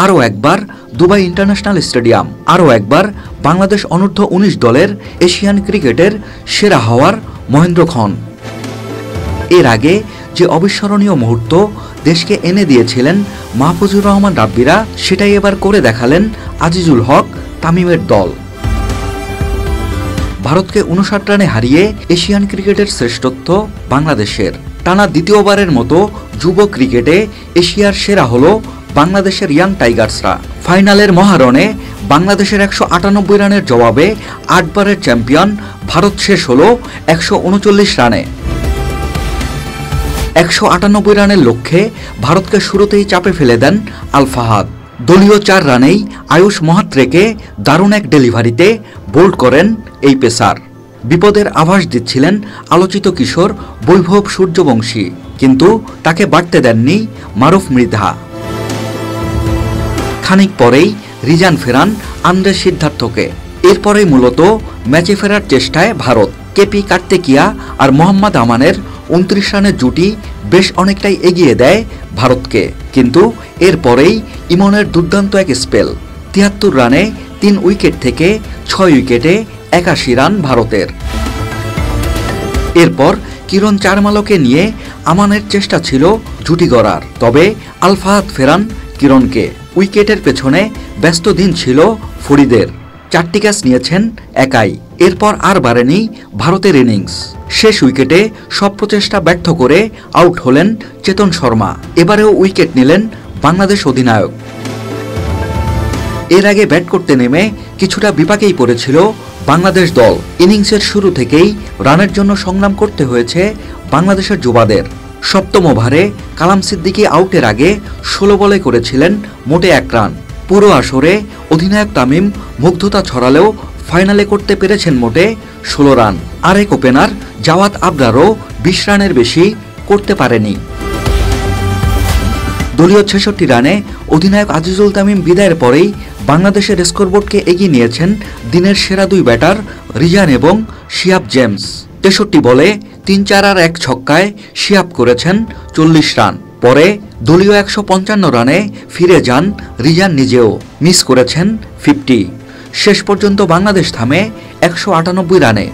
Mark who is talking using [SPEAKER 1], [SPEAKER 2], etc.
[SPEAKER 1] আরও একবার Dubai international stadium, আরও একবার বাংলাদেশ অনূর্ধ্ব ১৯ দলের এশিয়ান ক্রিকেটের সেরা হওয়ার মহেন্দ্রক্ষণ। এর আগে যে অবিস্মরণীয় মুহূর্ত দেশকে এনে দিয়েছিলেন মাহফুজুর রহমান রাব্বিরা, সেটাই এবার করে দেখালেন আজিজুল হক তামিমের দল। ভারতকে ৫৯ রানে হারিয়ে এশিয়ান ক্রিকেটের শ্রেষ্ঠত্ব বাংলাদেশের। টানা দ্বিতীয়বারের মতো যুব ক্রিকেটে এশিয়ার সেরা হল বাংলাদেশের ইয়াং টাইগার্সরা। ফাইনালের মহারণে বাংলাদেশের ১৯৮ রানের জবাবে ৮ বারের চ্যাম্পিয়ন ভারত শেষ হল ১৩৯ রানে। ১৯৮ রানের লক্ষ্যে ভারতকে শুরুতেই চাপে ফেলে দেন আল ফাহাদ। দলীয় ৪ রানেই আয়ুষ মহাত্রেকে দারুণ এক ডেলিভারিতে বোল্ড করেন এই পেসার। বিপদের আভাস দিচ্ছিলেন আলোচিত কিশোর বৈভব সূর্যবংশী, কিন্তু তাকে বাড়তে দেননি মারুফ মৃধা। খানিক পরেই রিজান ফেরান আন্দ্রে সিদ্ধার্থকে। এরপরেই মূলত ম্যাচে ফেরার চেষ্টায় ভারত। কেপি কার্তিকিয়া আর মোহাম্মদ আমানের ২৯ রানের জুটি বেশ অনেকটাই এগিয়ে দেয় ভারতকে, কিন্তু এরপরেই ইমনের দুর্দান্ত এক স্পেল। ৭৩ রানে ৩ উইকেট থেকে ৬ উইকেটে ৮১ রান ভারতের। এরপর কিরণ চারমালকে নিয়ে আমানের চেষ্টা ছিল জুটি গড়ার, তবে আল ফাহাদ ফেরান কিরণকে। উইকেটের পেছনে ব্যস্ত দিন ছিল ফরিদের। ৪টি ক্যাচ নিয়েছেন একাই। এরপর আর বাড়েনি ভারতের ইনিংস। শেষ উইকেটে সব প্রচেষ্টা ব্যর্থ করে আউট হলেন চেতন শর্মা। এবারেও উইকেট নিলেন বাংলাদেশ অধিনায়ক। এর আগে ব্যাট করতে নেমে কিছুটা বিপাকেই পড়েছিল বাংলাদেশ দল। ইনিংসের শুরু থেকেই রানের জন্য সংগ্রাম করতে হয়েছে বাংলাদেশের যুবাদের। সপ্তম ওভারে কালাম সিদ্দিকী আউটের আগে ১৬ বলে করেছিলেন মোটে ১ রান। পুরো আসরে অধিনায়ক তামিম মুগ্ধতা ছড়ালেও ফাইনালে করতে পেরেছেন মোটে ১৬ রান। আরেক ওপেনার জাওয়াদ আবরারও ২০ রানের বেশি করতে পারেনি। দলীয় ৬৬ রানে অধিনায়ক আজিজুল তামিম বিদায়ের পরেই বাংলাদেশের স্কোরবোর্ডকে এগিয়ে নিয়েছেন দিনের সেরা ২ ব্যাটার রিজান এবং শিহাব জেমস। ৬৩ বলে ৩-৪ আর ১ ছক্কায় শিহাব করেছেন ৪০ রান। পরে দলীয় ১৫৫ রানে ফিরে যান রিজান নিজেও, মিস করেছেন ৫০। শেষ পর্যন্ত বাংলাদেশ থামে ১৯৮ রানে।